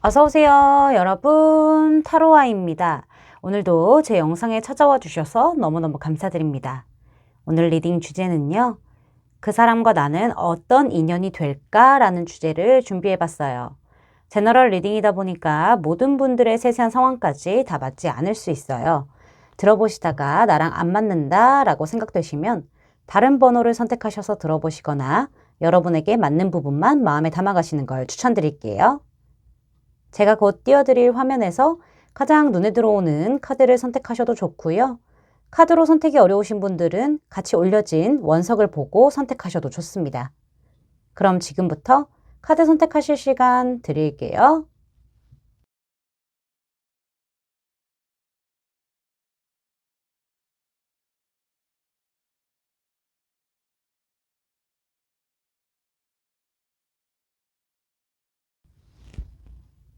어서오세요, 여러분. 타로아입니다. 오늘도 제 영상에 찾아와 주셔서 너무너무 감사드립니다. 오늘 리딩 주제는요, 그 사람과 나는 어떤 인연이 될까라는 주제를 준비해봤어요. 제너럴 리딩이다 보니까 모든 분들의 세세한 상황까지 다 맞지 않을 수 있어요. 들어보시다가 나랑 안 맞는다라고 생각되시면 다른 번호를 선택하셔서 들어보시거나 여러분에게 맞는 부분만 마음에 담아가시는 걸 추천드릴게요. 제가 곧 띄워드릴 화면에서 가장 눈에 들어오는 카드를 선택하셔도 좋고요. 카드로 선택이 어려우신 분들은 같이 올려진 원석을 보고 선택하셔도 좋습니다. 그럼 지금부터 카드 선택하실 시간 드릴게요.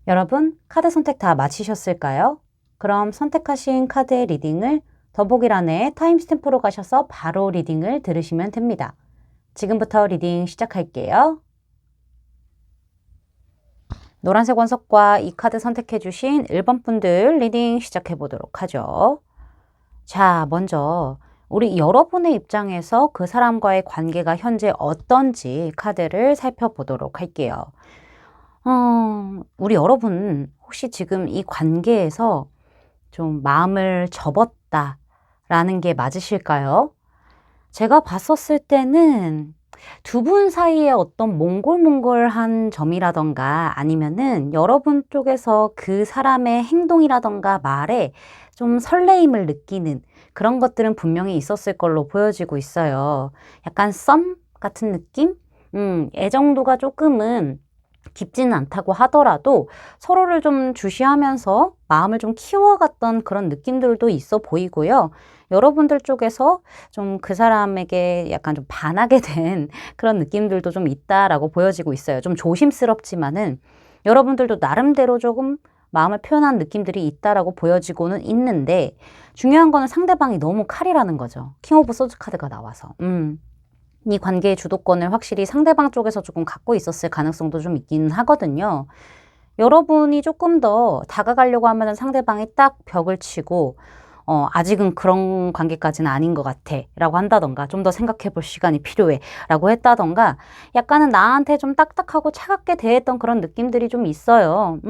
여러분, 카드 선택 다 마치셨을까요? 그럼 선택하신 카드의 리딩을 더보기란에 타임스탬프로 가셔서 바로 리딩을 들으시면 됩니다. 지금부터 리딩 시작할게요. 노란색 원석과 이 카드 선택해주신 1번 분들 리딩 시작해보도록 하죠. 자, 먼저 우리 여러분의 입장에서 그 사람과의 관계가 현재 어떤지 카드를 살펴보도록 할게요. 우리 여러분 혹시 지금 이 관계에서 좀 마음을 접었다라는 게 맞으실까요? 제가 봤었을 때는 두 분 사이에 어떤 몽골몽골한 점이라던가 아니면은 여러분 쪽에서 그 사람의 행동이라던가 말에 좀 설레임을 느끼는 그런 것들은 분명히 있었을 걸로 보여지고 있어요. 약간 썸 같은 느낌? 애정도가 조금은 깊지는 않다고 하더라도 서로를 좀 주시하면서 마음을 좀 키워갔던 그런 느낌들도 있어 보이고요. 여러분들 쪽에서 좀 그 사람에게 약간 좀 반하게 된 그런 느낌들도 좀 있다라고 보여지고 있어요. 좀 조심스럽지만은 여러분들도 나름대로 조금 마음을 표현한 느낌들이 있다라고 보여지고는 있는데 중요한 거는 상대방이 너무 칼이라는 거죠. 킹 오브 소드 카드가 나와서. 이 관계의 주도권을 확실히 상대방 쪽에서 조금 갖고 있었을 가능성도 좀 있기는 하거든요. 여러분이 조금 더 다가가려고 하면 상대방이 딱 벽을 치고 아직은 그런 관계까지는 아닌 것 같아 라고 한다던가 좀 더 생각해 볼 시간이 필요해 라고 했다던가 약간은 나한테 좀 딱딱하고 차갑게 대했던 그런 느낌들이 좀 있어요.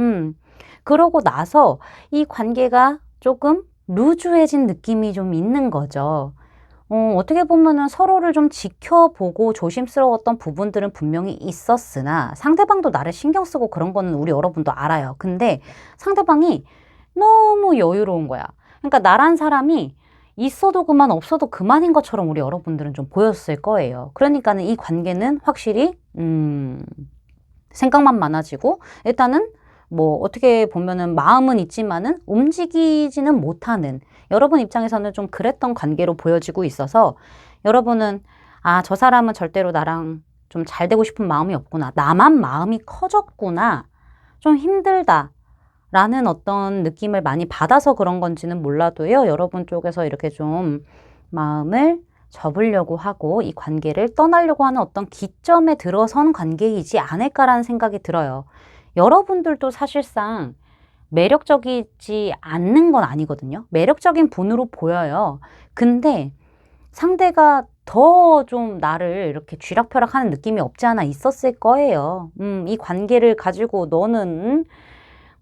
그러고 나서 이 관계가 조금 루즈해진 느낌이 좀 있는 거죠. 어떻게 보면은 서로를 좀 지켜보고 조심스러웠던 부분들은 분명히 있었으나 상대방도 나를 신경 쓰고 그런 거는 우리 여러분도 알아요. 근데 상대방이 너무 여유로운 거야. 그러니까 나란 사람이 있어도 그만 없어도 그만인 것처럼 우리 여러분들은 좀 보였을 거예요. 그러니까는 이 관계는 확실히 생각만 많아지고 일단은 뭐 어떻게 보면은 마음은 있지만은 움직이지는 못하는 여러분 입장에서는 좀 그랬던 관계로 보여지고 있어서 여러분은 아, 저 사람은 절대로 나랑 좀 잘 되고 싶은 마음이 없구나. 나만 마음이 커졌구나. 좀 힘들다. 라는 어떤 느낌을 많이 받아서 그런 건지는 몰라도요. 여러분 쪽에서 이렇게 좀 마음을 접으려고 하고 이 관계를 떠나려고 하는 어떤 기점에 들어선 관계이지 않을까라는 생각이 들어요. 여러분들도 사실상 매력적이지 않는 건 아니거든요. 매력적인 분으로 보여요. 근데 상대가 더 좀 나를 이렇게 쥐락펴락하는 느낌이 없지 않아 있었을 거예요. 이 관계를 가지고 너는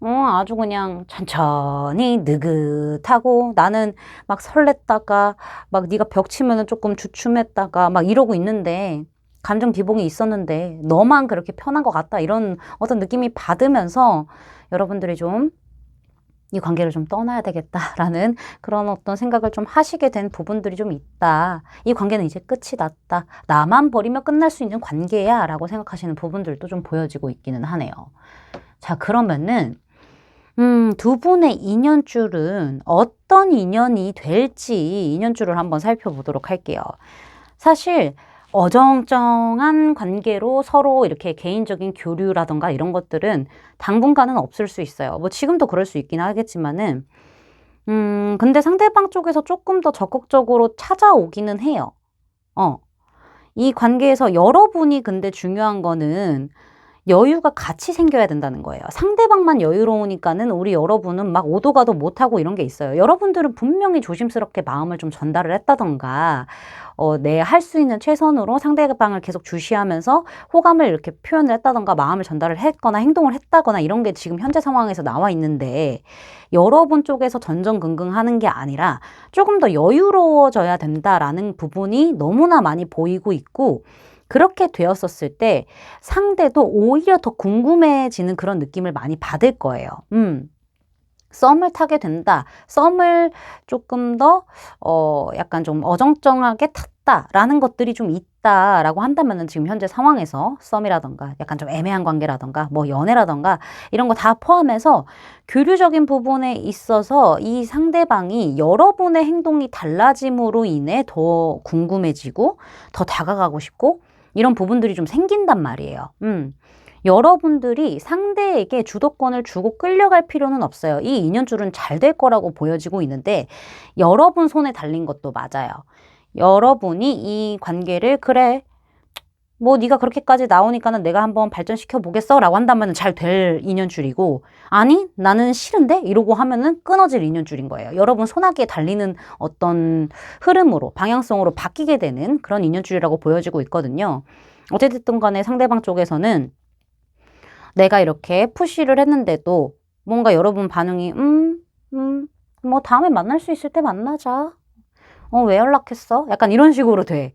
아주 그냥 천천히 느긋하고 나는 막 설렜다가 막 네가 벽 치면은 조금 주춤했다가 막 이러고 있는데 감정 기복이 있었는데 너만 그렇게 편한 것 같다 이런 어떤 느낌이 받으면서 여러분들이 좀 이 관계를 좀 떠나야 되겠다라는 그런 어떤 생각을 좀 하시게 된 부분들이 좀 있다. 이 관계는 이제 끝이 났다. 나만 버리면 끝날 수 있는 관계야 라고 생각하시는 부분들도 좀 보여지고 있기는 하네요. 자, 그러면은 두 분의 인연줄은 어떤 인연이 될지 인연줄을 한번 살펴보도록 할게요. 사실 어정쩡한 관계로 서로 이렇게 개인적인 교류라던가 이런 것들은 당분간은 없을 수 있어요. 뭐 지금도 그럴 수 있긴 하겠지만은 근데 상대방 쪽에서 조금 더 적극적으로 찾아오기는 해요. 이 관계에서 여러분이 근데 중요한 거는 여유가 같이 생겨야 된다는 거예요. 상대방만 여유로우니까는 우리 여러분은 막 오도 가도 못하고 이런 게 있어요. 여러분들은 분명히 조심스럽게 마음을 좀 전달을 했다던가, 내 할 수 있는 최선으로 상대방을 계속 주시하면서 호감을 이렇게 표현을 했다던가, 마음을 전달을 했거나 행동을 했다거나 이런 게 지금 현재 상황에서 나와 있는데, 여러분 쪽에서 전전긍긍 하는 게 아니라 조금 더 여유로워져야 된다라는 부분이 너무나 많이 보이고 있고, 그렇게 되었었을 때 상대도 오히려 더 궁금해지는 그런 느낌을 많이 받을 거예요. 썸을 타게 된다. 썸을 조금 더, 약간 좀 어정쩡하게 탔다라는 것들이 좀 있다라고 한다면은 지금 현재 상황에서 썸이라던가 약간 좀 애매한 관계라던가 뭐 연애라던가 이런 거 다 포함해서 교류적인 부분에 있어서 이 상대방이 여러분의 행동이 달라짐으로 인해 더 궁금해지고 더 다가가고 싶고 이런 부분들이 좀 생긴단 말이에요. 여러분들이 상대에게 주도권을 주고 끌려갈 필요는 없어요. 이 인연줄은 잘 될 거라고 보여지고 있는데 여러분 손에 달린 것도 맞아요. 여러분이 이 관계를 그래 뭐 네가 그렇게까지 나오니까는 내가 한번 발전시켜 보겠어 라고 한다면 잘 될 인연줄이고 아니 나는 싫은데 이러고 하면은 끊어질 인연줄인 거예요. 여러분 손아귀에 달리는 어떤 흐름으로 방향성으로 바뀌게 되는 그런 인연줄이라고 보여지고 있거든요. 어쨌든 간에 상대방 쪽에서는 내가 이렇게 푸시를 했는데도 뭔가 여러분 반응이 뭐 다음에 만날 수 있을 때 만나자. 왜 연락했어? 약간 이런 식으로 돼.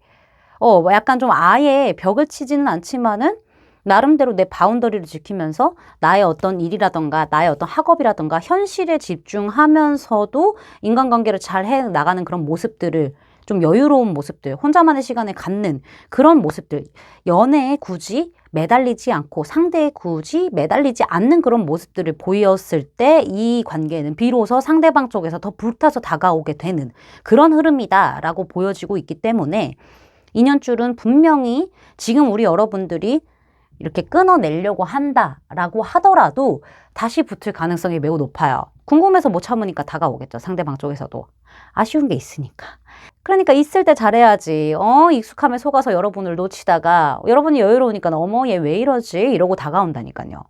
뭐 약간 좀 아예 벽을 치지는 않지만은 나름대로 내 바운더리를 지키면서 나의 어떤 일이라던가 나의 어떤 학업이라던가 현실에 집중하면서도 인간관계를 잘 해 나가는 그런 모습들을 좀 여유로운 모습들, 혼자만의 시간을 갖는 그런 모습들, 연애에 굳이 매달리지 않고 상대에 굳이 매달리지 않는 그런 모습들을 보였을 때 이 관계는 비로소 상대방 쪽에서 더 불타서 다가오게 되는 그런 흐름이다라고 보여지고 있기 때문에 인연줄은 분명히 지금 우리 여러분들이 이렇게 끊어내려고 한다라고 하더라도 다시 붙을 가능성이 매우 높아요. 궁금해서 못 참으니까 다가오겠죠. 상대방 쪽에서도. 아쉬운 게 있으니까. 그러니까 있을 때 잘해야지. 익숙함에 속아서 여러분을 놓치다가 여러분이 여유로우니까 어머 얘 왜 이러지? 이러고 다가온다니까요.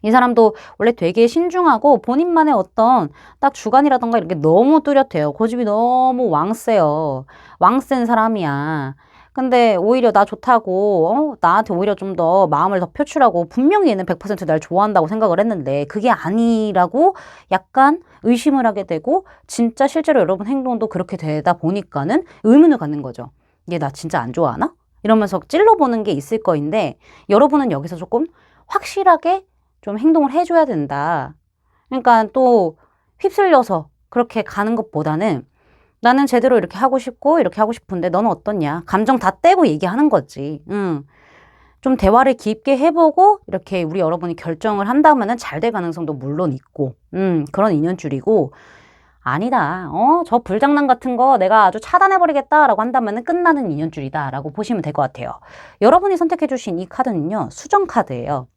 이 사람도 원래 되게 신중하고 본인만의 어떤 딱 주관이라던가 이렇게 너무 뚜렷해요. 고집이 너무 왕세요. 왕센 사람이야. 근데 오히려 나 좋다고, 나한테 오히려 좀 더 마음을 더 표출하고 분명히 얘는 100% 날 좋아한다고 생각을 했는데 그게 아니라고 약간 의심을 하게 되고 진짜 실제로 여러분 행동도 그렇게 되다 보니까는 의문을 갖는 거죠. 얘 나 진짜 안 좋아하나? 이러면서 찔러보는 게 있을 거인데 여러분은 여기서 조금 확실하게 좀 행동을 해줘야 된다. 그러니까 또 휩쓸려서 그렇게 가는 것보다는 나는 제대로 이렇게 하고 싶고 이렇게 하고 싶은데 너는 어떻냐? 감정 다 떼고 얘기하는 거지. 좀 대화를 깊게 해보고 이렇게 우리 여러분이 결정을 한다면은 잘 될 가능성도 물론 있고 그런 인연줄이고 아니다. 저 불장난 같은 거 내가 아주 차단해버리겠다라고 한다면은 끝나는 인연줄이다라고 보시면 될 것 같아요. 여러분이 선택해주신 이 카드는요. 수정 카드예요.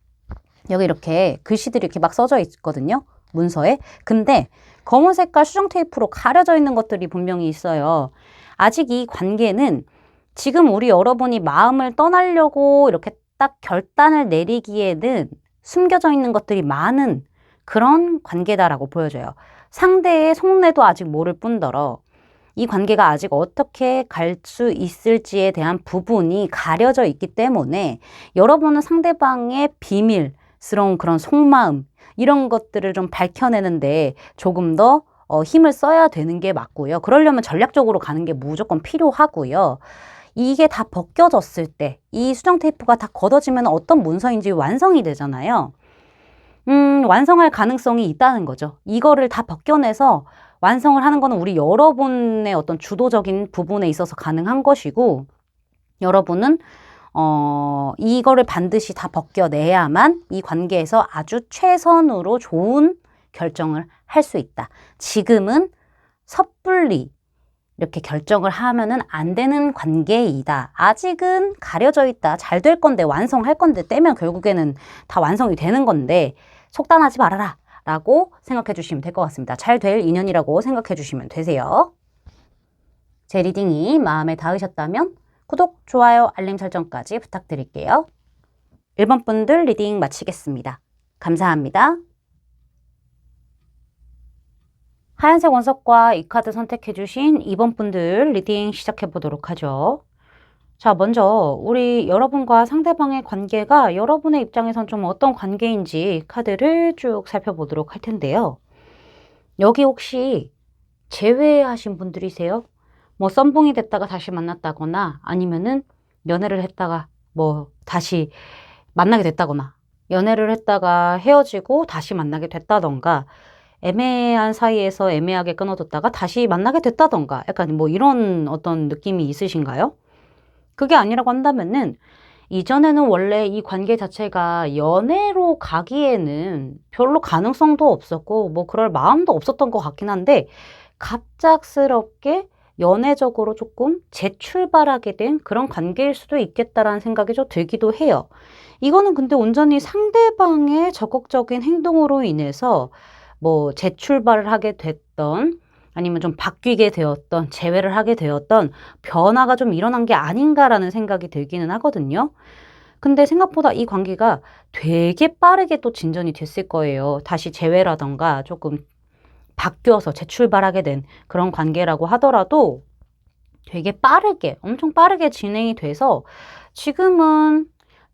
여기 이렇게 글씨들이 이렇게 막 써져 있거든요. 문서에. 근데 검은 색깔 수정 테이프로 가려져 있는 것들이 분명히 있어요. 아직 이 관계는 지금 우리 여러분이 마음을 떠나려고 이렇게 딱 결단을 내리기에는 숨겨져 있는 것들이 많은 그런 관계다라고 보여져요. 상대의 속내도 아직 모를 뿐더러 이 관계가 아직 어떻게 갈 수 있을지에 대한 부분이 가려져 있기 때문에 여러분은 상대방의 비밀스러운 그런 속마음 이런 것들을 좀 밝혀내는데 조금 더 힘을 써야 되는 게 맞고요. 그러려면 전략적으로 가는 게 무조건 필요하고요. 이게 다 벗겨졌을 때 이 수정 테이프가 다 걷어지면 어떤 문서인지 완성이 되잖아요. 완성할 가능성이 있다는 거죠. 이거를 다 벗겨내서 완성을 하는 거는 우리 여러분의 어떤 주도적인 부분에 있어서 가능한 것이고 여러분은 이거를 반드시 다 벗겨내야만 이 관계에서 아주 최선으로 좋은 결정을 할 수 있다. 지금은 섣불리 이렇게 결정을 하면은 안 되는 관계이다. 아직은 가려져 있다. 잘 될 건데 완성할 건데 떼면 결국에는 다 완성이 되는 건데 속단하지 말아라 라고 생각해 주시면 될 것 같습니다. 잘 될 인연이라고 생각해 주시면 되세요. 제 리딩이 마음에 닿으셨다면 구독, 좋아요, 알림 설정까지 부탁드릴게요. 1번 분들 리딩 마치겠습니다. 감사합니다. 하얀색 원석과 이 카드 선택해주신 2번 분들 리딩 시작해보도록 하죠. 자, 먼저 우리 여러분과 상대방의 관계가 여러분의 입장에선 좀 어떤 관계인지 카드를 쭉 살펴보도록 할 텐데요. 여기 혹시 재회하신 분들이세요? 뭐 썸붕이 됐다가 다시 만났다거나 아니면은 연애를 했다가 뭐 다시 만나게 됐다거나 연애를 했다가 헤어지고 다시 만나게 됐다던가 애매한 사이에서 애매하게 끊어졌다가 다시 만나게 됐다던가 약간 뭐 이런 어떤 느낌이 있으신가요? 그게 아니라고 한다면은 이전에는 원래 이 관계 자체가 연애로 가기에는 별로 가능성도 없었고 뭐 그럴 마음도 없었던 것 같긴 한데 갑작스럽게 연애적으로 조금 재출발하게 된 그런 관계일 수도 있겠다라는 생각이 좀 들기도 해요. 이거는 근데 온전히 상대방의 적극적인 행동으로 인해서 뭐 재출발을 하게 됐던 아니면 좀 바뀌게 되었던 재회를 하게 되었던 변화가 좀 일어난 게 아닌가라는 생각이 들기는 하거든요. 근데 생각보다 이 관계가 되게 빠르게 또 진전이 됐을 거예요. 다시 재회라던가 조금 바뀌어서 재출발하게 된 그런 관계라고 하더라도 되게 빠르게, 엄청 빠르게 진행이 돼서 지금은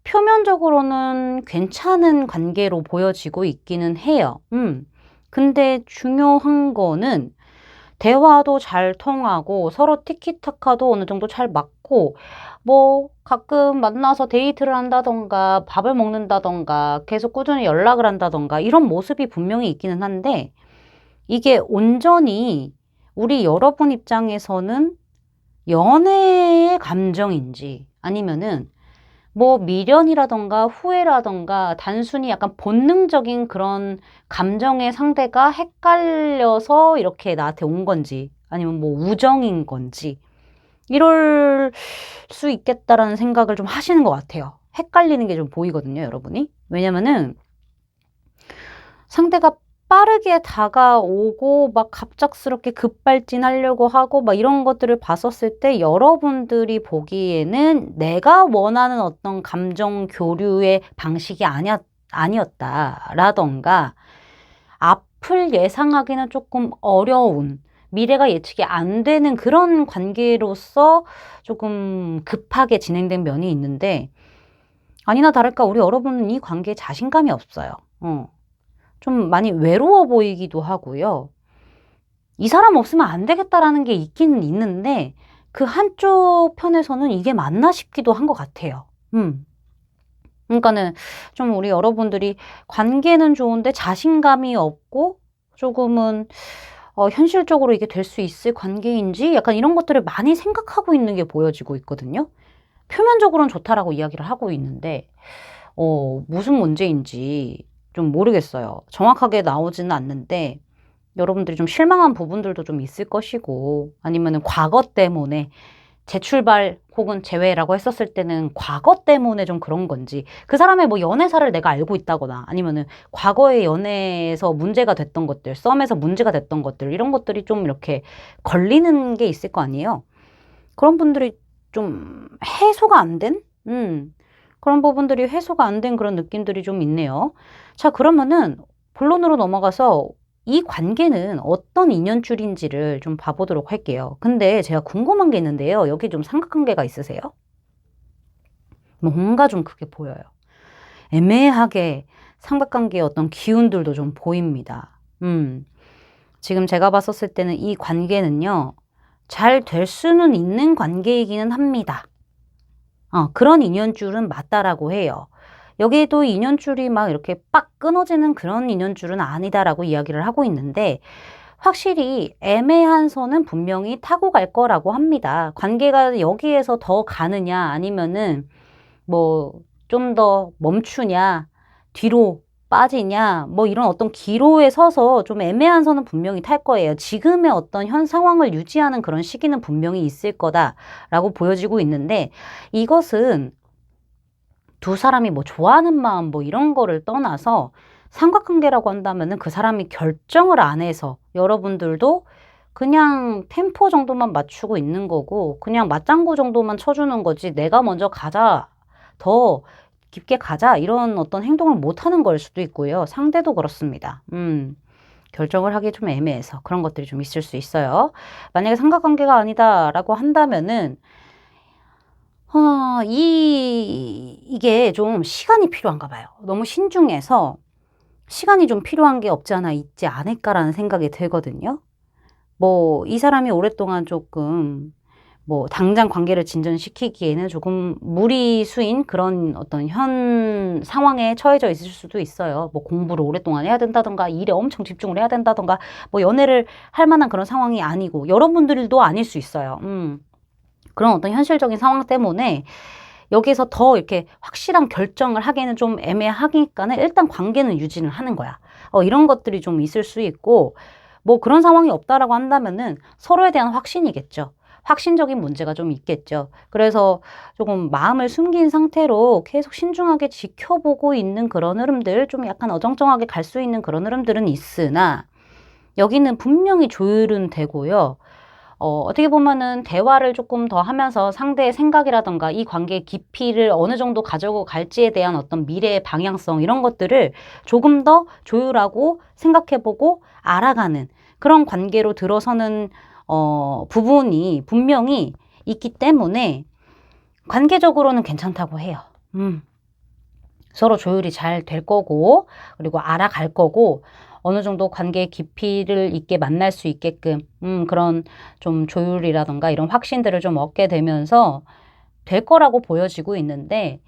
표면적으로는 괜찮은 관계로 보여지고 있기는 해요. 근데 중요한 거는 대화도 잘 통하고 서로 티키타카도 어느 정도 잘 맞고 뭐 가끔 만나서 데이트를 한다던가 밥을 먹는다던가 계속 꾸준히 연락을 한다던가 이런 모습이 분명히 있기는 한데 이게 온전히 우리 여러분 입장에서는 연애의 감정인지 아니면은 뭐 미련이라던가 후회라던가 단순히 약간 본능적인 그런 감정의 상대가 헷갈려서 이렇게 나한테 온 건지 아니면 뭐 우정인 건지 이럴 수 있겠다라는 생각을 좀 하시는 것 같아요. 헷갈리는 게 좀 보이거든요, 여러분이. 왜냐면은 상대가 빠르게 다가오고 막 갑작스럽게 급발진하려고 하고 막 이런 것들을 봤었을 때 여러분들이 보기에는 내가 원하는 어떤 감정 교류의 방식이 아니었다라던가 앞을 예상하기는 조금 어려운 미래가 예측이 안 되는 그런 관계로서 조금 급하게 진행된 면이 있는데 아니나 다를까 우리 여러분은 이 관계에 자신감이 없어요. 좀 많이 외로워 보이기도 하고요. 이 사람 없으면 안 되겠다라는 게 있기는 있는데 그 한쪽 편에서는 이게 맞나 싶기도 한 것 같아요. 그러니까는 좀 우리 여러분들이 관계는 좋은데 자신감이 없고 조금은 현실적으로 이게 될 수 있을 관계인지 약간 이런 것들을 많이 생각하고 있는 게 보여지고 있거든요. 표면적으로는 좋다라고 이야기를 하고 있는데 무슨 문제인지 좀 모르겠어요. 정확하게 나오지는 않는데 여러분들이 좀 실망한 부분들도 좀 있을 것이고 아니면은 과거 때문에 재출발 혹은 재회라고 했었을 때는 과거 때문에 좀 그런 건지 그 사람의 뭐 연애사를 내가 알고 있다거나 아니면은 과거의 연애에서 문제가 됐던 것들, 썸에서 문제가 됐던 것들 이런 것들이 좀 이렇게 걸리는 게 있을 거 아니에요. 그런 분들이 좀 해소가 안 된? 그런 부분들이 해소가 안 된 그런 느낌들이 좀 있네요. 자, 그러면은 본론으로 넘어가서 이 관계는 어떤 인연줄인지를 좀 봐보도록 할게요. 근데 제가 궁금한 게 있는데요. 여기 좀 삼각관계가 있으세요? 뭔가 좀 그게 보여요. 애매하게 삼각관계의 어떤 기운들도 좀 보입니다. 지금 제가 봤었을 때는 이 관계는요. 잘 될 수는 있는 관계이기는 합니다. 그런 인연줄은 맞다라고 해요. 여기에도 인연줄이 막 이렇게 빡 끊어지는 그런 인연줄은 아니다라고 이야기를 하고 있는데 확실히 애매한 선은 분명히 타고 갈 거라고 합니다. 관계가 여기에서 더 가느냐 아니면은 뭐 좀 더 멈추냐 뒤로 빠지냐 뭐 이런 어떤 기로에 서서 좀 애매한 선은 분명히 탈 거예요. 지금의 어떤 현 상황을 유지하는 그런 시기는 분명히 있을 거다라고 보여지고 있는데 이것은 두 사람이 뭐 좋아하는 마음 뭐 이런 거를 떠나서 삼각관계라고 한다면은 그 사람이 결정을 안 해서 여러분들도 그냥 템포 정도만 맞추고 있는 거고 그냥 맞장구 정도만 쳐주는 거지 내가 먼저 가자 더 깊게 가자 이런 어떤 행동을 못 하는 걸 수도 있고요. 상대도 그렇습니다. 결정을 하기 좀 애매해서 그런 것들이 좀 있을 수 있어요. 만약에 삼각관계가 아니다라고 한다면은 이게 좀 시간이 필요한가 봐요. 너무 신중해서 시간이 좀 필요한 게 없지 않아 있지 않을까라는 생각이 들거든요. 뭐 이 사람이 오랫동안 조금 뭐 당장 관계를 진전시키기에는 조금 무리수인 그런 어떤 현 상황에 처해져 있을 수도 있어요. 뭐 공부를 오랫동안 해야 된다던가 일에 엄청 집중을 해야 된다던가 뭐 연애를 할 만한 그런 상황이 아니고 여러분들도 아닐 수 있어요. 그런 어떤 현실적인 상황 때문에 여기에서 더 이렇게 확실한 결정을 하기에는 좀 애매하니까는 일단 관계는 유지를 하는 거야. 이런 것들이 좀 있을 수 있고 뭐 그런 상황이 없다라고 한다면은 서로에 대한 확신이겠죠. 확신적인 문제가 좀 있겠죠. 그래서 조금 마음을 숨긴 상태로 계속 신중하게 지켜보고 있는 그런 흐름들, 좀 약간 어정쩡하게 갈 수 있는 그런 흐름들은 있으나 여기는 분명히 조율은 되고요. 어떻게 보면은 대화를 조금 더 하면서 상대의 생각이라던가 이 관계의 깊이를 어느 정도 가지고 갈지에 대한 어떤 미래의 방향성 이런 것들을 조금 더 조율하고 생각해보고 알아가는 그런 관계로 들어서는 부분이 분명히 있기 때문에 관계적으로는 괜찮다고 해요. 서로 조율이 잘 될 거고 그리고 알아갈 거고 어느 정도 관계의 깊이를 있게 만날 수 있게끔 그런 좀 조율이라던가 이런 확신들을 좀 얻게 되면서 될 거라고 보여지고 있는데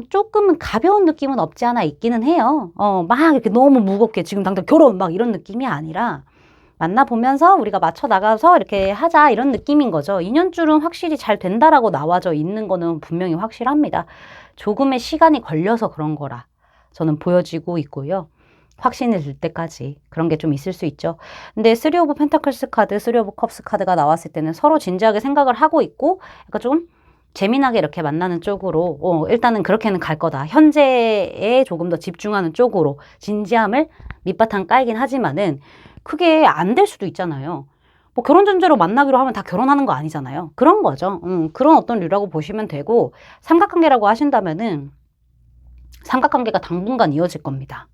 조금은 가벼운 느낌은 없지 않아 있기는 해요. 막 이렇게 너무 무겁게 지금 당장 결혼 막 이런 느낌이 아니라 만나보면서 우리가 맞춰 나가서 이렇게 하자 이런 느낌인 거죠. 인연줄은 확실히 잘 된다라고 나와져 있는 거는 분명히 확실합니다. 조금의 시간이 걸려서 그런 거라 저는 보여지고 있고요. 확신이 들 때까지 그런 게 좀 있을 수 있죠. 근데 3 오브 펜타클스 카드, 3 오브 컵스 카드가 나왔을 때는 서로 진지하게 생각을 하고 있고 약간 좀 재미나게 이렇게 만나는 쪽으로 일단은 그렇게는 갈 거다. 현재에 조금 더 집중하는 쪽으로 진지함을 밑바탕 깔긴 하지만은 그게 안 될 수도 있잖아요. 뭐 결혼 전제로 만나기로 하면 다 결혼하는 거 아니잖아요. 그런 거죠. 그런 어떤 류라고 보시면 되고 삼각관계라고 하신다면은 삼각관계가 당분간 이어질 겁니다.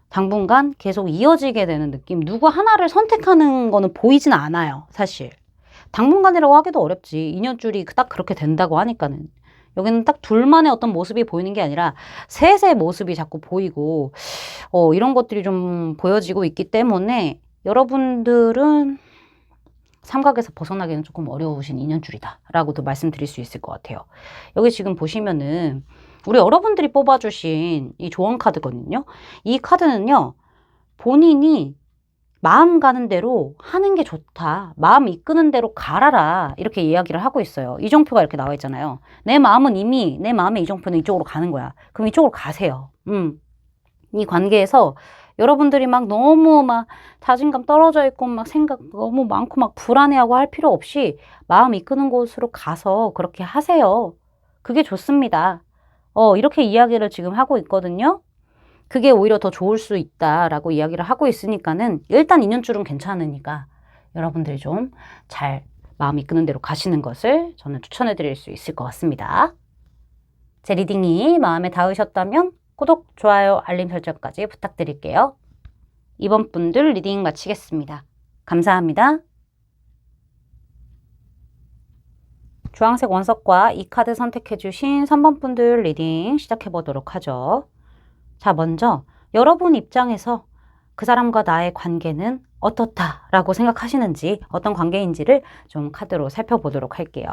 당분간 계속 이어지게 되는 느낌. 누구 하나를 선택하는 거는 보이진 않아요. 사실. 당분간이라고 하기도 어렵지. 인연줄이 딱 그렇게 된다고 하니까는. 여기는 딱 둘만의 어떤 모습이 보이는 게 아니라 셋의 모습이 자꾸 보이고 이런 것들이 좀 보여지고 있기 때문에 여러분들은 삼각에서 벗어나기는 조금 어려우신 인연줄이다 라고도 말씀드릴 수 있을 것 같아요. 여기 지금 보시면은 우리 여러분들이 뽑아주신 이 조언 카드거든요. 이 카드는요. 본인이 마음 가는 대로 하는 게 좋다. 마음 이끄는 대로 가라라. 이렇게 이야기를 하고 있어요. 이정표가 이렇게 나와 있잖아요. 내 마음은 이미 내 마음의 이정표는 이쪽으로 가는 거야. 그럼 이쪽으로 가세요. 이 관계에서 여러분들이 막 너무 막 자신감 떨어져 있고 막 생각 너무 많고 막 불안해하고 할 필요 없이 마음 이끄는 곳으로 가서 그렇게 하세요. 그게 좋습니다. 이렇게 이야기를 지금 하고 있거든요. 그게 오히려 더 좋을 수 있다라고 이야기를 하고 있으니까는 일단 인연줄은 괜찮으니까 여러분들이 좀 잘 마음 이끄는 대로 가시는 것을 저는 추천해 드릴 수 있을 것 같습니다. 제 리딩이 마음에 닿으셨다면 구독, 좋아요, 알림 설정까지 부탁드릴게요. 이번 분들 리딩 마치겠습니다. 감사합니다. 주황색 원석과 이 카드 선택해주신 3번 분들 리딩 시작해보도록 하죠. 자, 먼저 여러분 입장에서 그 사람과 나의 관계는 어떻다라고 생각하시는지 어떤 관계인지를 좀 카드로 살펴보도록 할게요.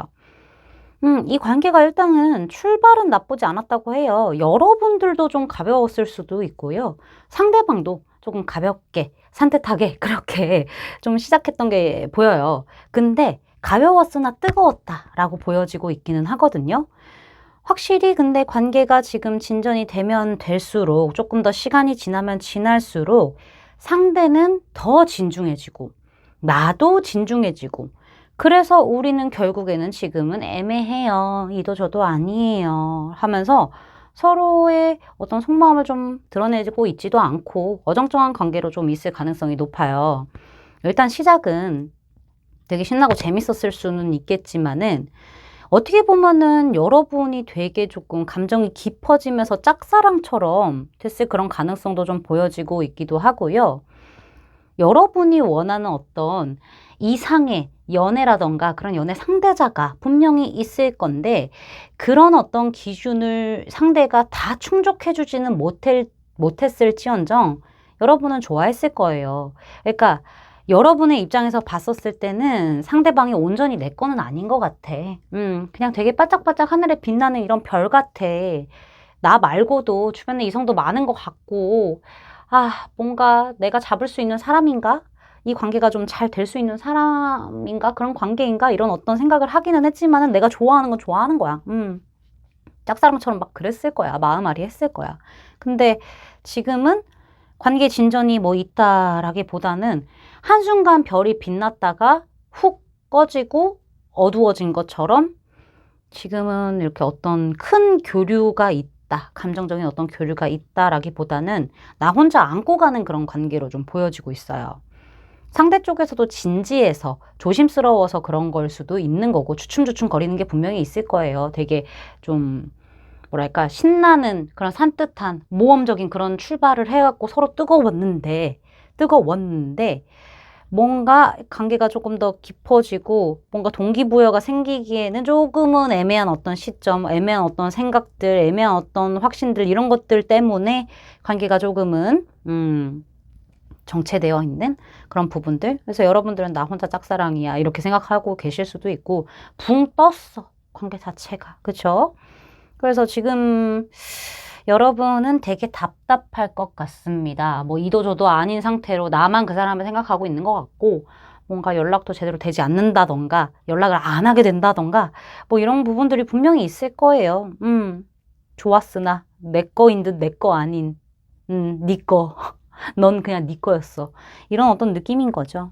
이 관계가 일단은 출발은 나쁘지 않았다고 해요. 여러분들도 좀 가벼웠을 수도 있고요. 상대방도 조금 가볍게 산뜻하게 그렇게 좀 시작했던 게 보여요. 근데 가벼웠으나 뜨거웠다라고 보여지고 있기는 하거든요. 확실히 근데 관계가 지금 진전이 되면 될수록 조금 더 시간이 지나면 지날수록 상대는 더 진중해지고 나도 진중해지고 그래서 우리는 결국에는 지금은 애매해요. 이도 저도 아니에요. 하면서 서로의 어떤 속마음을 좀 드러내고 있지도 않고 어정쩡한 관계로 좀 있을 가능성이 높아요. 일단 시작은 되게 신나고 재밌었을 수는 있겠지만은 어떻게 보면은 여러분이 되게 조금 감정이 깊어지면서 짝사랑처럼 됐을 그런 가능성도 좀 보여지고 있기도 하고요. 여러분이 원하는 어떤 이상의 연애라던가 그런 연애 상대자가 분명히 있을 건데 그런 어떤 기준을 상대가 다 충족해주지는 못했을지언정 여러분은 좋아했을 거예요. 그러니까 여러분의 입장에서 봤었을 때는 상대방이 온전히 내 거는 아닌 것 같아. 그냥 되게 반짝반짝 하늘에 빛나는 이런 별 같아. 나 말고도 주변에 이성도 많은 것 같고, 아, 뭔가 내가 잡을 수 있는 사람인가? 이 관계가 좀 잘 될 수 있는 사람인가? 그런 관계인가? 이런 어떤 생각을 하기는 했지만은 내가 좋아하는 건 좋아하는 거야. 짝사랑처럼 막 그랬을 거야. 마음앓이 했을 거야. 근데 지금은 관계 진전이 뭐 있다라기보다는 한순간 별이 빛났다가 훅 꺼지고 어두워진 것처럼 지금은 이렇게 어떤 큰 교류가 있다. 감정적인 어떤 교류가 있다라기보다는 나 혼자 안고 가는 그런 관계로 좀 보여지고 있어요. 상대 쪽에서도 진지해서 조심스러워서 그런 걸 수도 있는 거고 주춤주춤 거리는 게 분명히 있을 거예요. 되게 좀 뭐랄까 신나는 그런 산뜻한 모험적인 그런 출발을 해갖고 서로 뜨거웠는데 뭔가 관계가 조금 더 깊어지고 뭔가 동기부여가 생기기에는 조금은 애매한 어떤 시점, 애매한 어떤 생각들, 애매한 어떤 확신들 이런 것들 때문에 관계가 조금은 정체되어 있는 그런 부분들. 그래서 여러분들은 나 혼자 짝사랑이야 이렇게 생각하고 계실 수도 있고 붕 떴어 관계 자체가. 그쵸? 그래서 지금 여러분은 되게 답답할 것 같습니다. 뭐 이도저도 아닌 상태로 나만 그 사람을 생각하고 있는 것 같고 뭔가 연락도 제대로 되지 않는다던가 연락을 안 하게 된다던가 뭐 이런 부분들이 분명히 있을 거예요. 좋았으나 내 거인 듯 내 거 아닌 네 거. 넌 그냥 네 거였어. 이런 어떤 느낌인 거죠.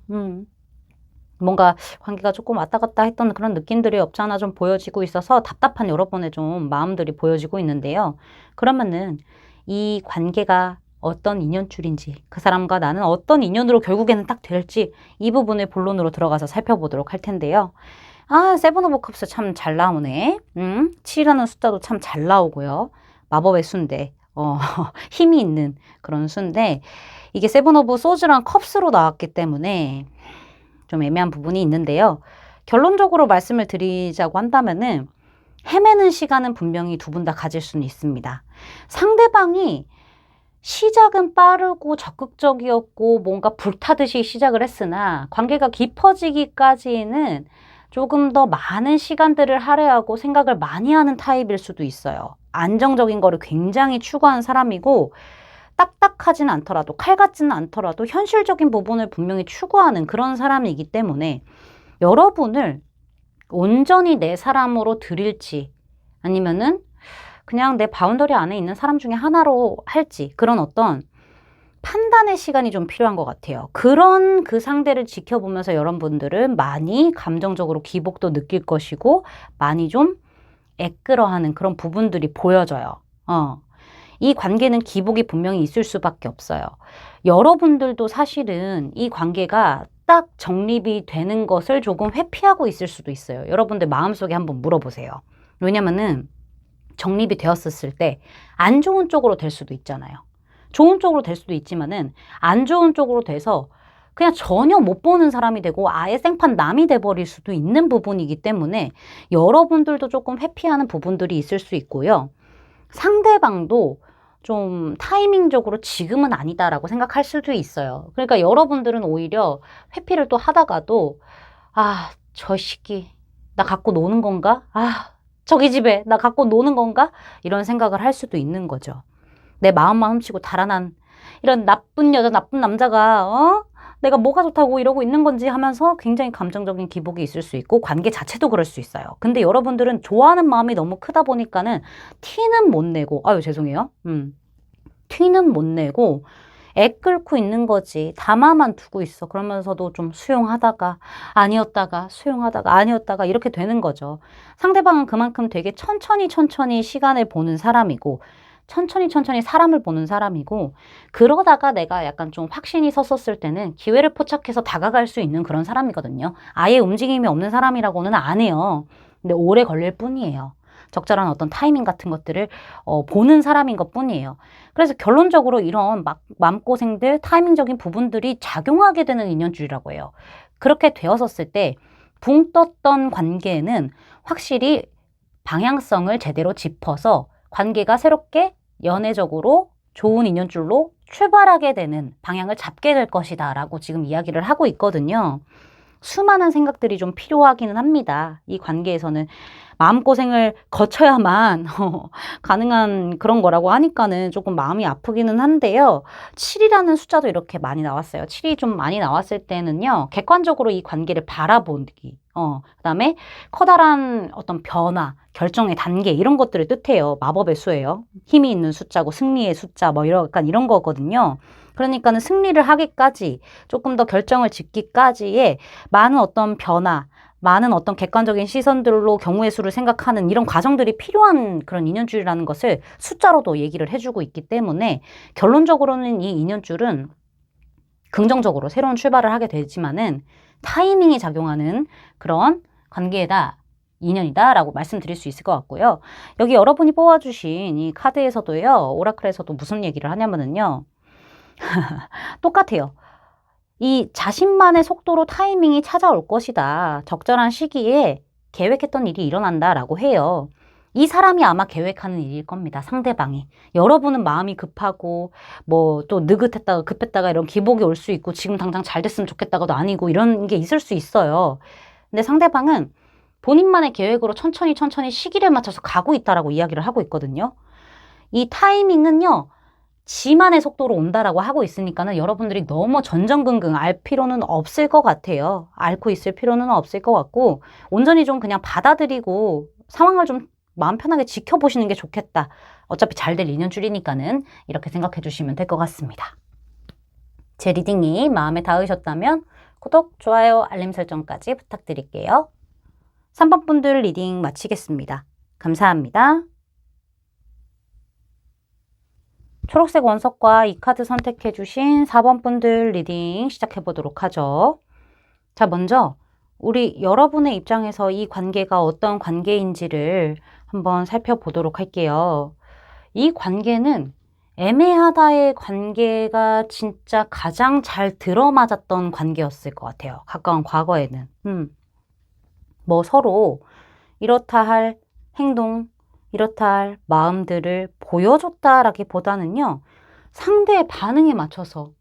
뭔가 관계가 조금 왔다 갔다 했던 그런 느낌들이 없지 않아 좀 보여지고 있어서 답답한 여러분의 좀 마음들이 보여지고 있는데요. 그러면은 이 관계가 어떤 인연줄인지 그 사람과 나는 어떤 인연으로 결국에는 딱 될지 이 부분을 본론으로 들어가서 살펴보도록 할 텐데요. 아, 세븐 오브 컵스 참 잘 나오네. 7이라는 숫자도 참 잘 나오고요. 마법의 수인데 힘이 있는 그런 수인데 이게 세븐 오브 소즈랑 컵스로 나왔기 때문에 좀 애매한 부분이 있는데요. 결론적으로 말씀을 드리자고 한다면은 헤매는 시간은 분명히 두 분 다 가질 수는 있습니다. 상대방이 시작은 빠르고 적극적이었고 뭔가 불타듯이 시작을 했으나 관계가 깊어지기까지는 조금 더 많은 시간들을 할애하고 생각을 많이 하는 타입일 수도 있어요. 안정적인 거를 굉장히 추구하는 사람이고 딱딱하진 않더라도 칼 같지는 않더라도 현실적인 부분을 분명히 추구하는 그런 사람이기 때문에 여러분을 온전히 내 사람으로 들일지 아니면은 그냥 내 바운더리 안에 있는 사람 중에 하나로 할지 그런 어떤 판단의 시간이 좀 필요한 것 같아요. 그런 그 상대를 지켜보면서 여러분들은 많이 감정적으로 기복도 느낄 것이고 많이 좀 애끌어하는 그런 부분들이 보여져요. 이 관계는 기복이 분명히 있을 수밖에 없어요. 여러분들도 사실은 이 관계가 딱 정립이 되는 것을 조금 회피하고 있을 수도 있어요. 여러분들 마음속에 한번 물어보세요. 왜냐면은 정립이 되었을 때 안 좋은 쪽으로 될 수도 있잖아요. 좋은 쪽으로 될 수도 있지만은 안 좋은 쪽으로 돼서 그냥 전혀 못 보는 사람이 되고 아예 생판 남이 돼버릴 수도 있는 부분이기 때문에 여러분들도 조금 회피하는 부분들이 있을 수 있고요. 상대방도 좀 타이밍적으로 지금은 아니다라고 생각할 수도 있어요. 그러니까 여러분들은 오히려 회피를 또 하다가도 아, 저 시기 나 갖고 노는 건가? 아, 저기 집에 나 갖고 노는 건가? 이런 생각을 할 수도 있는 거죠. 내 마음만 훔치고 달아난 이런 나쁜 여자, 나쁜 남자가 내가 뭐가 좋다고 이러고 있는 건지 하면서 굉장히 감정적인 기복이 있을 수 있고 관계 자체도 그럴 수 있어요. 근데 여러분들은 좋아하는 마음이 너무 크다 보니까는 티는 못 내고 아유 죄송해요. 티는 못 내고 애 끓고 있는 거지. 담아만 두고 있어. 그러면서도 좀 수용하다가 아니었다가 수용하다가 아니었다가 이렇게 되는 거죠. 상대방은 그만큼 되게 천천히 시간을 보는 사람이고 천천히 사람을 보는 사람이고 그러다가 내가 약간 좀 확신이 섰었을 때는 기회를 포착해서 다가갈 수 있는 그런 사람이거든요. 아예 움직임이 없는 사람이라고는 안 해요. 근데 오래 걸릴 뿐이에요. 적절한 어떤 타이밍 같은 것들을 보는 사람인 것 뿐이에요. 그래서 결론적으로 이런 마음고생들, 타이밍적인 부분들이 작용하게 되는 인연줄이라고 해요. 그렇게 되었었을 때 붕 떴던 관계는 확실히 방향성을 제대로 짚어서 관계가 새롭게 연애적으로 좋은 인연줄로 출발하게 되는 방향을 잡게 될 것이다 라고 지금 이야기를 하고 있거든요. 수많은 생각들이 좀 필요하기는 합니다. 이 관계에서는 마음고생을 거쳐야만 가능한 그런 거라고 하니까는 조금 마음이 아프기는 한데요. 7이라는 숫자도 이렇게 많이 나왔어요. 7이 좀 많이 나왔을 때는요. 객관적으로 이 관계를 바라보기, 그다음에 커다란 어떤 변화, 결정의 단계 이런 것들을 뜻해요. 마법의 수예요. 힘이 있는 숫자고 승리의 숫자 뭐 약간 이런 거거든요. 그러니까는 승리를 하기까지 조금 더 결정을 짓기까지의 많은 어떤 변화, 많은 어떤 객관적인 시선들로 경우의 수를 생각하는 이런 과정들이 필요한 그런 인연줄이라는 것을 숫자로도 얘기를 해주고 있기 때문에 결론적으로는 이 인연줄은 긍정적으로 새로운 출발을 하게 되지만은 타이밍이 작용하는 그런 관계다. 인연이다 라고 말씀드릴 수 있을 것 같고요. 여기 여러분이 뽑아주신 이 카드에서도요. 오라클에서도 무슨 얘기를 하냐면은요. 똑같아요. 이 자신만의 속도로 타이밍이 찾아올 것이다. 적절한 시기에 계획했던 일이 일어난다라고 해요. 이 사람이 아마 계획하는 일일 겁니다. 상대방이. 여러분은 마음이 급하고 뭐 또 느긋했다가 급했다가 이런 기복이 올 수 있고 지금 당장 잘 됐으면 좋겠다가도 아니고 이런 게 있을 수 있어요. 근데 상대방은 본인만의 계획으로 천천히 시기를 맞춰서 가고 있다라고 이야기를 하고 있거든요. 이 타이밍은요. 지만의 속도로 온다라고 하고 있으니까는 여러분들이 너무 전전긍긍 알 필요는 없을 것 같아요. 앓고 있을 필요는 없을 것 같고 온전히 좀 그냥 받아들이고 상황을 좀 마음 편하게 지켜보시는 게 좋겠다. 어차피 잘 될 인연줄이니까는 이렇게 생각해 주시면 될 것 같습니다. 제 리딩이 마음에 닿으셨다면 구독, 좋아요, 알림 설정까지 부탁드릴게요. 3번 분들 리딩 마치겠습니다. 감사합니다. 초록색 원석과 이 카드 선택해 주신 4번 분들 리딩 시작해 보도록 하죠. 자, 먼저 우리 여러분의 입장에서 이 관계가 어떤 관계인지를 한번 살펴보도록 할게요. 이 관계는 애매하다의 관계가 진짜 가장 잘 들어맞았던 관계였을 것 같아요. 가까운 과거에는. 뭐 서로 이렇다 할 행동, 이렇다 할 마음들을 보여줬다라기보다는요. 상대의 반응에 맞춰서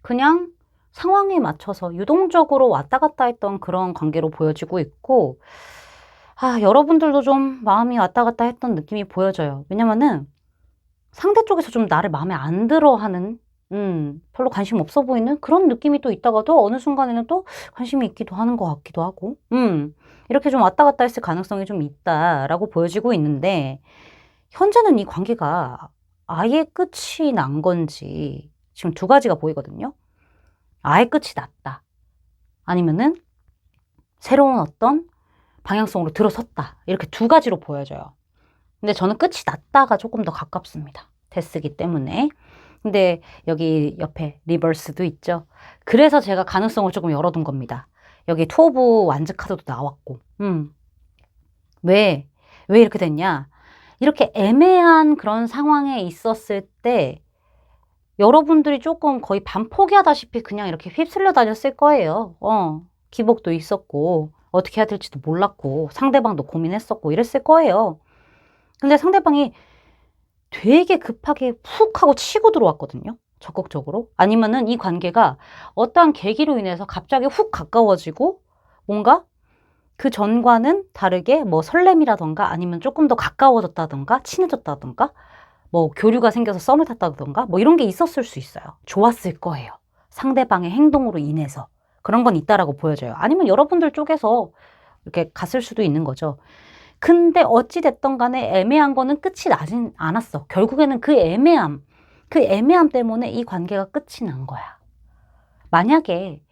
그냥 상황에 맞춰서 유동적으로 왔다 갔다 했던 그런 관계로 보여지고 있고 여러분들도 좀 마음이 왔다 갔다 했던 느낌이 보여져요. 왜냐면은 상대 쪽에서 좀 나를 마음에 안 들어 하는 별로 관심 없어 보이는 그런 느낌이 또 있다가도 어느 순간에는 또 관심이 있기도 하는 것 같기도 하고 이렇게 좀 왔다 갔다 했을 가능성이 좀 있다라고 보여지고 있는데 현재는 이 관계가 아예 끝이 난 건지 지금 두 가지가 보이거든요. 아예 끝이 났다. 아니면은 새로운 어떤 방향성으로 들어섰다. 이렇게 두 가지로 보여져요. 근데 저는 끝이 났다가 조금 더 가깝습니다. 됐으기 때문에. 근데 여기 옆에 리버스도 있죠. 그래서 제가 가능성을 조금 열어둔 겁니다. 여기 투 오브 완즈 카드도 나왔고. 왜 이렇게 됐냐? 이렇게 애매한 그런 상황에 있었을 때 여러분들이 조금 거의 반포기하다시피 그냥 이렇게 휩쓸려 다녔을 거예요. 기복도 있었고 어떻게 해야 될지도 몰랐고 상대방도 고민했었고 이랬을 거예요. 근데 상대방이 되게 급하게 훅 하고 치고 들어왔거든요. 적극적으로. 아니면은 이 관계가 어떠한 계기로 인해서 갑자기 훅 가까워지고 뭔가 그 전과는 다르게 뭐 설렘이라던가 아니면 조금 더 가까워졌다던가 친해졌다던가 뭐 교류가 생겨서 썸을 탔다던가 뭐 이런 게 있었을 수 있어요. 좋았을 거예요. 상대방의 행동으로 인해서. 그런 건 있다라고 보여져요. 아니면 여러분들 쪽에서 이렇게 갔을 수도 있는 거죠. 근데 어찌됐던 간에 애매한 거는 끝이 나진 않았어. 결국에는 그 애매함 때문에 이 관계가 끝이 난 거야. 만약에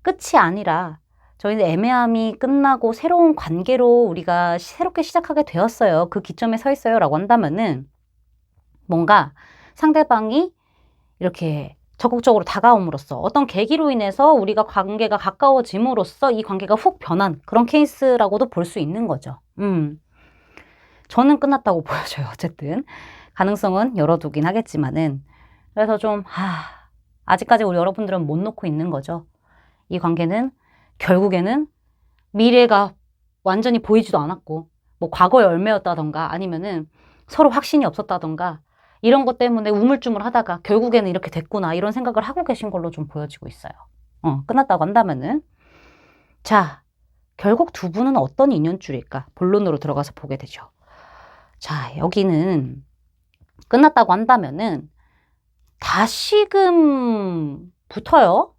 끝이 아니라 저희는 애매함이 끝나고 새로운 관계로 우리가 새롭게 시작하게 되었어요. 그 기점에 서 있어요. 라고 한다면은 뭔가 상대방이 이렇게 적극적으로 다가옴으로써 어떤 계기로 인해서 우리가 관계가 가까워짐으로써 이 관계가 훅 변한 그런 케이스라고도 볼 수 있는 거죠. 저는 끝났다고 보여져요. 어쨌든 가능성은 열어두긴 하겠지만은 그래서 좀 아직까지 우리 여러분들은 못 놓고 있는 거죠. 이 관계는 결국에는 미래가 완전히 보이지도 않았고 뭐 과거의 열매였다던가 아니면은 서로 확신이 없었다던가 이런 것 때문에 우물쭈물 하다가 결국에는 이렇게 됐구나 이런 생각을 하고 계신 걸로 좀 보여지고 있어요. 끝났다고 한다면은 자, 결국 두 분은 어떤 인연줄일까? 본론으로 들어가서 보게 되죠. 자, 여기는 끝났다고 한다면은 다시금 붙어요.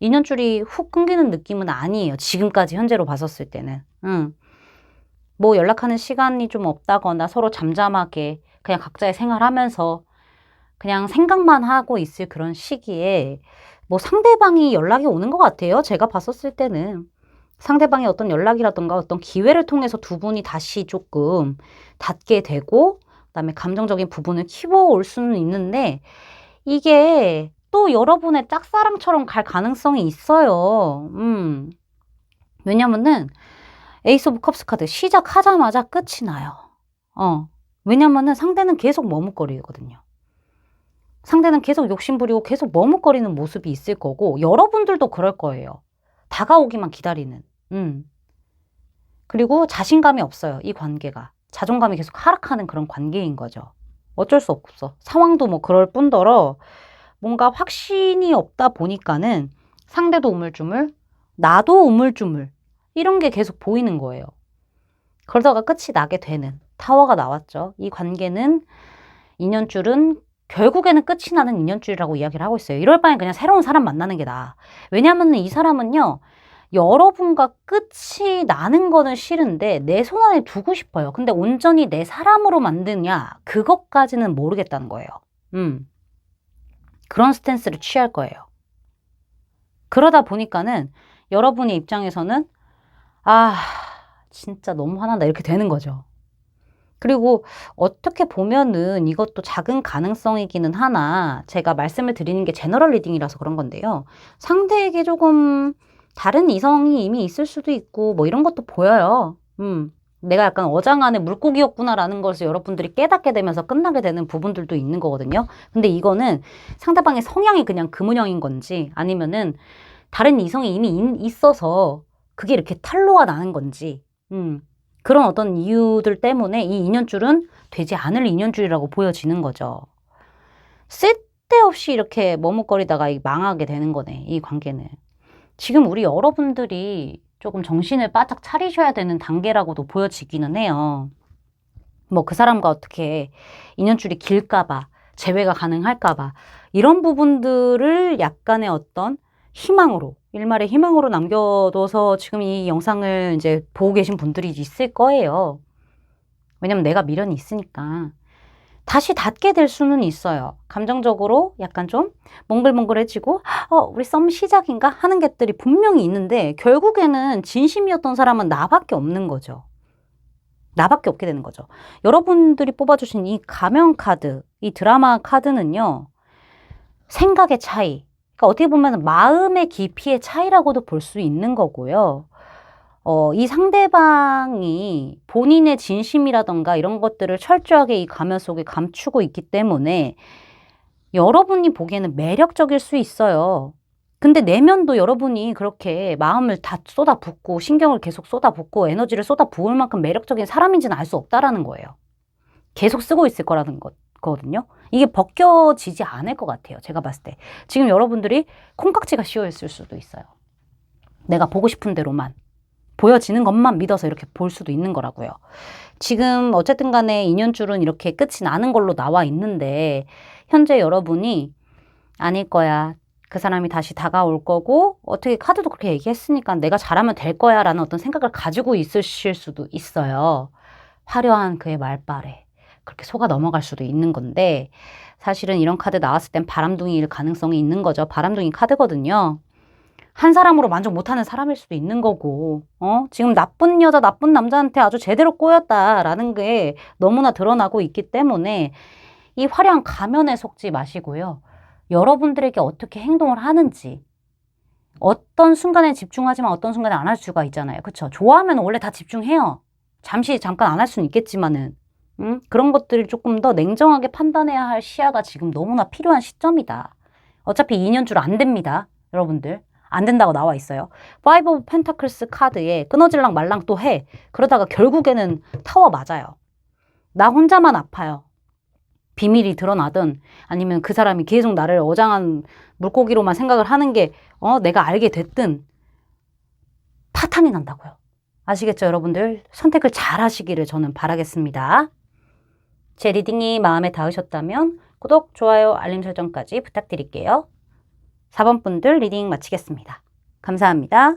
인연줄이 훅 끊기는 느낌은 아니에요. 지금까지 현재로 봤었을 때는. 뭐 연락하는 시간이 좀 없다거나 서로 잠잠하게 그냥 각자의 생활하면서 그냥 생각만 하고 있을 그런 시기에 뭐 상대방이 연락이 오는 것 같아요. 제가 봤었을 때는. 상대방의 어떤 연락이라든가 어떤 기회를 통해서 두 분이 다시 조금 닿게 되고 그다음에 감정적인 부분을 키워올 수는 있는데 이게 또 여러분의 짝사랑처럼 갈 가능성이 있어요. 왜냐면은 에이스 오브 컵스 카드 시작하자마자 끝이 나요. 왜냐면은 상대는 계속 머뭇거리거든요. 상대는 계속 욕심부리고 계속 머뭇거리는 모습이 있을 거고 여러분들도 그럴 거예요. 다가오기만 기다리는. 그리고 자신감이 없어요. 이 관계가. 자존감이 계속 하락하는 그런 관계인 거죠. 어쩔 수 없어. 상황도 뭐 그럴 뿐더러 뭔가 확신이 없다 보니까는 상대도 우물쭈물, 나도 우물쭈물 이런 게 계속 보이는 거예요. 그러다가 끝이 나게 되는 타워가 나왔죠. 이 관계는 인연줄은 결국에는 끝이 나는 인연줄이라고 이야기를 하고 있어요. 이럴 바엔 그냥 새로운 사람 만나는 게 나아. 왜냐하면 이 사람은요. 여러분과 끝이 나는 거는 싫은데 내 손 안에 두고 싶어요. 근데 온전히 내 사람으로 만드냐 그것까지는 모르겠다는 거예요. 그런 스탠스를 취할 거예요. 그러다 보니까는 여러분의 입장에서는 진짜 너무 화난다 이렇게 되는 거죠. 그리고 어떻게 보면은 이것도 작은 가능성이기는 하나 제가 말씀을 드리는 게 제너럴 리딩이라서 그런 건데요. 상대에게 조금 다른 이성이 이미 있을 수도 있고 뭐 이런 것도 보여요. 내가 약간 어장안에 물고기였구나라는 것을 여러분들이 깨닫게 되면서 끝나게 되는 부분들도 있는 거거든요. 근데 이거는 상대방의 성향이 그냥 그 문형인 건지 아니면은 다른 이성이 이미 있어서 그게 이렇게 탄로가 나는 건지 그런 어떤 이유들 때문에 이 인연줄은 되지 않을 인연줄이라고 보여지는 거죠. 쓸데없이 이렇게 머뭇거리다가 망하게 되는 거네, 이 관계는. 지금 우리 여러분들이 조금 정신을 바짝 차리셔야 되는 단계라고도 보여지기는 해요. 뭐 그 사람과 어떻게 인연줄이 길까봐, 재회가 가능할까봐 이런 부분들을 약간의 어떤 희망으로, 일말의 희망으로 남겨둬서 지금 이 영상을 이제 보고 계신 분들이 있을 거예요. 왜냐면 내가 미련이 있으니까. 다시 닿게 될 수는 있어요. 감정적으로 약간 좀 몽글몽글해지고 우리 썸 시작인가 하는 것들이 분명히 있는데 결국에는 진심이었던 사람은 나밖에 없는 거죠. 나밖에 없게 되는 거죠. 여러분들이 뽑아주신 이 가면 카드, 이 드라마 카드는요. 생각의 차이, 그러니까 어떻게 보면 마음의 깊이의 차이라고도 볼 수 있는 거고요. 이 상대방이 본인의 진심이라던가 이런 것들을 철저하게 이 가면 속에 감추고 있기 때문에 여러분이 보기에는 매력적일 수 있어요. 근데 내면도 여러분이 그렇게 마음을 다 쏟아붓고 신경을 계속 쏟아붓고 에너지를 쏟아부을 만큼 매력적인 사람인지는 알 수 없다라는 거예요. 계속 쓰고 있을 거라는 거거든요. 이게 벗겨지지 않을 것 같아요. 제가 봤을 때. 지금 여러분들이 콩깍지가 씌워 있을 수도 있어요. 내가 보고 싶은 대로만. 보여지는 것만 믿어서 이렇게 볼 수도 있는 거라고요. 지금 어쨌든 간에 인연줄은 이렇게 끝이 나는 걸로 나와 있는데 현재 여러분이 아닐 거야. 그 사람이 다시 다가올 거고 어떻게 카드도 그렇게 얘기했으니까 내가 잘하면 될 거야 라는 어떤 생각을 가지고 있으실 수도 있어요. 화려한 그의 말발에 그렇게 속아 넘어갈 수도 있는 건데 사실은 이런 카드 나왔을 땐 바람둥이일 가능성이 있는 거죠. 바람둥이 카드거든요. 한 사람으로 만족 못하는 사람일 수도 있는 거고 지금 나쁜 여자 나쁜 남자한테 아주 제대로 꼬였다라는 게 너무나 드러나고 있기 때문에 이 화려한 가면에 속지 마시고요. 여러분들에게 어떻게 행동을 하는지, 어떤 순간에 집중하지만 어떤 순간에 안 할 수가 있잖아요. 그쵸? 좋아하면 원래 다 집중해요. 잠깐 안 할 수는 있겠지만은. 그런 것들을 조금 더 냉정하게 판단해야 할 시야가 지금 너무나 필요한 시점이다. 어차피 2년줄 안 됩니다. 여러분들. 안 된다고 나와 있어요. 파이브 오브 펜타클스 카드에 끊어질랑 말랑 또 해. 그러다가 결국에는 타워 맞아요. 나 혼자만 아파요. 비밀이 드러나든 아니면 그 사람이 계속 나를 어장한 물고기로만 생각을 하는 게 내가 알게 됐든 파탄이 난다고요. 아시겠죠, 여러분들? 선택을 잘 하시기를 저는 바라겠습니다. 제 리딩이 마음에 닿으셨다면 구독, 좋아요, 알림 설정까지 부탁드릴게요. 4번 분들 리딩 마치겠습니다. 감사합니다.